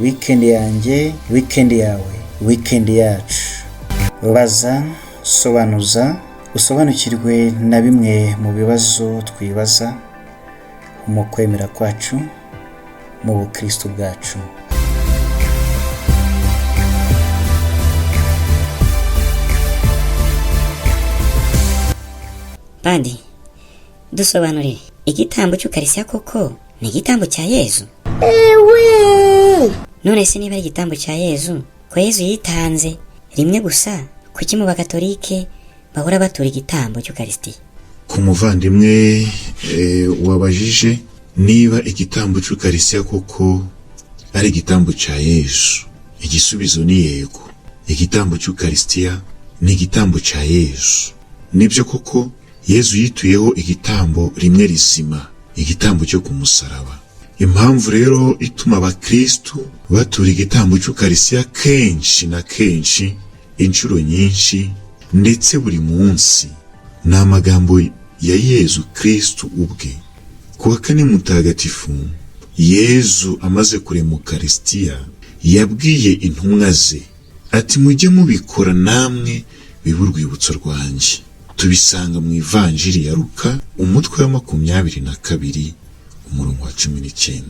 weekend yanjye, weekend yawe, weekend yacu. Baza, sobanuza, usobanukirwe na bimwe mu bibazo twibaza mu kwemera kwacu mu bukristo bwacu. Padi, dusobanurire, igitambo cy'ukarisitiya koko ni igitambo cya Yezu? Ewe! None se niba ari igitambo cya Yezu, ko Yezu yitanze rimwe gusa, kuki mu bakatolike bahora batura igitambo cy'ukarisitiya? Ku muvandimwe wabajije niba igitambo cy'ukarisitiya koko ari igitambo cya Yezu, igisubizo ni yego. Igitambo cy'ukarisitiya ni igitambo cya Yezu. Nibyo koko Yezu yituyeho igitambo rimwe rizima, igitambo cyo ku musaraba. Impamvu rero ituma abakristu batura igitambo cy'ukarisitiya kenshi na kenshi, inshuro nyinshi, ndetse buri munsi, ni amagambo ya Yezu Kristu ubwe. Ku wa kane mutagatifu, Yezu amaze kurema ukarisitiya yabwiye intumwa ze ati mujye mubikora namwe bibe urwibutso rwanjye. Tubisanga mu ivanjiri ya Luka umutwe wa 22 umurongo wa 19.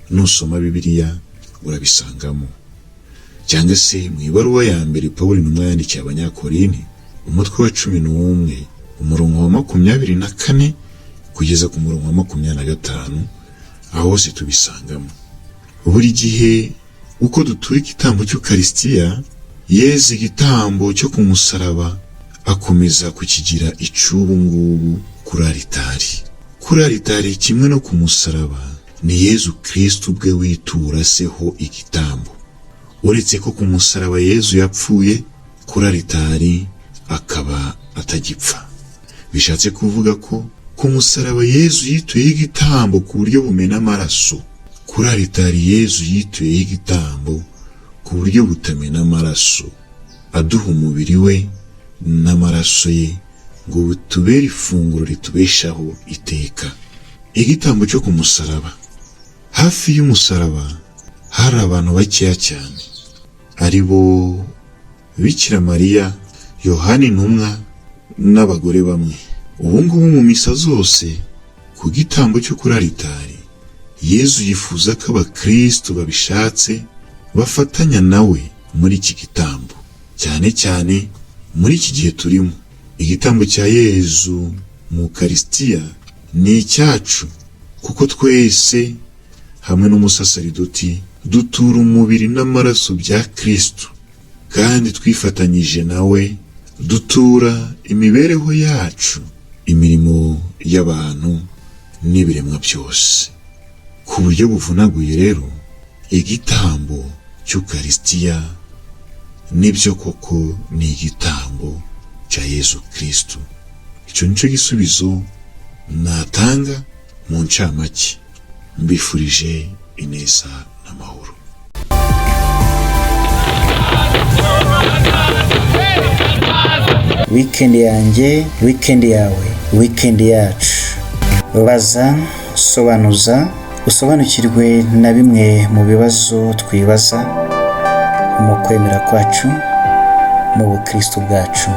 Nusoma Bibiliya urabisangamo. Cyangwa se mu ibaruwa ya mbere Pawulo intumwa yandikiye Abanyakorini umutwe wa 11 umurongo wa 24 kugeza ku murongo wa 25, aho hose tubisangamo. Buri gihe uko dutura igitambo cy'ukarisitiya, Yezu igitambo cyo ku musaraba akomeza kukigira icy'ubu ngubu kuri aritari. Kuri aritari kimwe no ku musaraba ni Yezu Kristu ubwe witura seho igitambo. Uretse ko ku musaraba Yezu yapfuye, kuri aritari akaba atagipfa. Bishatse kuvuga ko ku musaraba Yezu yituyeho igitambo ku buryo bumena amaraso. Kuri aritari Yezu yituyeho igitambo ku buryo butamena amaraso, aduha umubiri we n'amaraso ye ngo tubere ifunguro ritubeshaho iteka. Igitambo cyo ku musaraba, hafi y'umusaraba hari abantu bakeya cyane, ari bo Bikira Mariya, Yohani intumwa n'abagore bamwe. Ubu ngubu mu misa zose ku gitambo cyo kuri aritari, Yezu yifuza ko abakristu babishatse bafatanya nawe muri iki gitambo, cyane cyane muri iki gihe turimo. Igitambo cya Yezu mu Ukarisitiya ni icyacu, kuko twese hamwe n'umusaseridoti dutura umubiri n'amaraso bya Kristu, kandi twifatanyije nawe dutura imibereho yacu, imirimo y'abantu n'ibiremwa byose. Ku buryo buvunaguye rero, igitambo cy'ukarisitiya nibyo koko ni igitambo cya Yezu Kristu. Icyo nicyo gisubizo natanga mu ncamake. Mbifurije ineza n'amahoro. Weekend yanjye, weekend yawe, weekend yacu. Baza, sobanuza, usobanukirwe na bimwe mu bibazo twibaza mu kwemera kwacu mu bukristo bwacu.